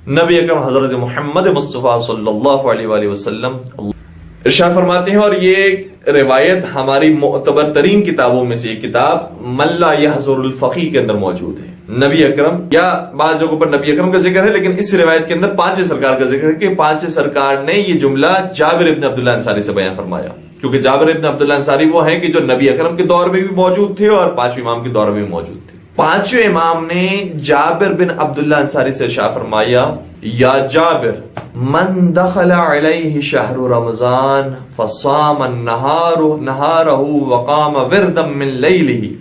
نبی اکرم حضرت محمد مصطفیٰ صلی اللہ علیہ وآلہ وسلم ارشاد فرماتے ہیں، اور یہ روایت ہماری معتبر ترین کتابوں میں سے یہ کتاب من لا یحضر الفقیہ کے اندر موجود ہے۔ نبی اکرم، یا بعض جگہوں پر نبی اکرم کا ذکر ہے، لیکن اس روایت کے اندر پانچ سرکار کا ذکر ہے کہ پانچ سرکار نے یہ جملہ جابر ابن عبداللہ انصاری سے بیان فرمایا، کیونکہ جابر ابن عبداللہ انصاری وہ ہیں کہ جو نبی اکرم کے دور میں بھی موجود تھے اور پانچویں امام کے دور میں بھی موجود تھے۔ پانچویں امام نے جابر بن عبداللہ انصاری سے ارشاد فرمایا، یا جابر من دخل علیہ شہر رمضان فصام نہارہ وقام وردا من لیلہ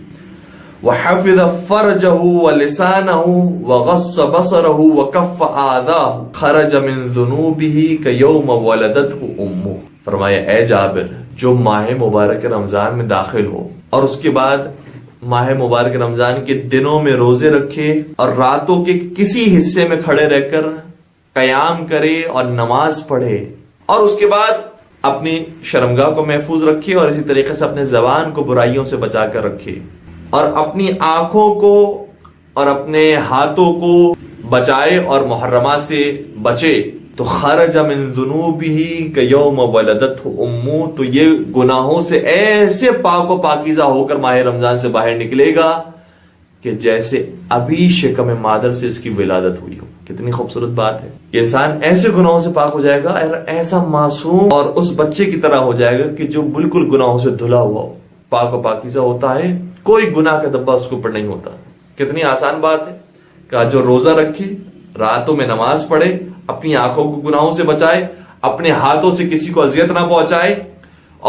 وحفظ فرجہ ولسانہ وغص بصرہ وکف آذاہ خرج من ذنوبہ کیوم ولدتہ امہ۔ فرمایا اے جابر، جو ماہ مبارک رمضان میں داخل ہو اور اس کے بعد ماہ مبارک رمضان کے دنوں میں روزے رکھے اور راتوں کے کسی حصے میں کھڑے رہ کر قیام کرے اور نماز پڑھے، اور اس کے بعد اپنی شرمگاہ کو محفوظ رکھے اور اسی طریقے سے اپنے زبان کو برائیوں سے بچا کر رکھے اور اپنی آنکھوں کو اور اپنے ہاتھوں کو بچائے اور محرمات سے بچے، تو خرج من ذنوبہ کیوم ولدتہ امہ، تو یہ گناہوں سے ایسے پاک و پاکیزہ ہو کر ماہ رمضان سے باہر نکلے گا کہ جیسے ابھی شکم مادر سے اس کی ولادت ہوئی ہو۔ کتنی خوبصورت بات ہے کہ انسان ایسے گناہوں سے پاک ہو جائے گا اور ایسا معصوم اور اس بچے کی طرح ہو جائے گا کہ جو بالکل گناہوں سے دھلا ہوا ہو، پاک و پاکیزہ ہوتا ہے، کوئی گناہ کا دبا اس کے اوپر نہیں ہوتا۔ کتنی آسان بات ہے کہ جو روزہ رکھے، راتوں میں نماز پڑھے، اپنی آنکھوں کو گناہوں سے بچائے، اپنے ہاتھوں سے کسی کو اذیت نہ پہنچائے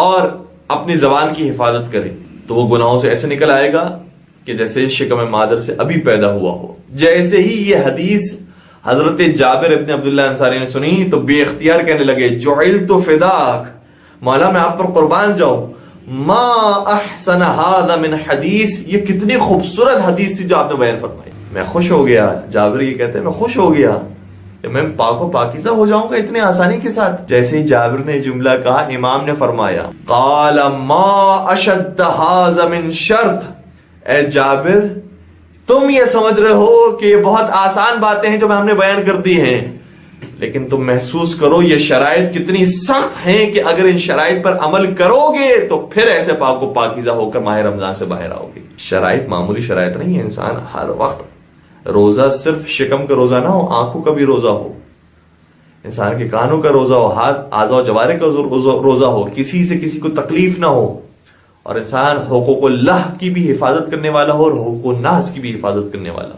اور اپنی زبان کی حفاظت کرے، تو وہ گناہوں سے ایسے نکل آئے گا کہ جیسے شکم مادر سے ابھی پیدا ہوا ہو۔ جیسے ہی یہ حدیث حضرت جابر ابن عبداللہ انصاری نے سنی تو بے اختیار کہنے لگے، جعلت فداک، مولا میں آپ پر قربان جاؤں، ما احسن هذا من حدیث، یہ کتنی خوبصورت حدیث تھی جو آپ نے بیان فرمائی، میں خوش ہو گیا۔ جابر یہ کہتے ہیں میں خوش ہو گیا کہ میں پاک و پاکیزہ ہو جاؤں گا اتنے آسانی کے ساتھ۔ جیسے ہی جابر نے جملہ کہا، امام نے فرمایا، قال ما اشد هذا من شرط، اے جابر تم یہ سمجھ رہے ہو کہ یہ بہت آسان باتیں ہیں جو میں ہم نے بیان کر دی ہیں، لیکن تم محسوس کرو یہ شرائط کتنی سخت ہیں کہ اگر ان شرائط پر عمل کرو گے تو پھر ایسے پاک و پاکیزہ ہو کر ماہ رمضان سے باہر آؤ گے۔ شرائط معمولی شرائط نہیں ہے، انسان ہر وقت روزہ صرف شکم کا روزہ نہ ہو، آنکھوں کا بھی روزہ ہو، انسان کے کانوں کا روزہ ہو، ہاتھ اعضاء و جوارح کا روزہ ہو، کسی سے کسی کو تکلیف نہ ہو، اور انسان حقوق اللہ کی بھی حفاظت کرنے والا ہو اور حقوق الناس کی بھی حفاظت کرنے والا ہو۔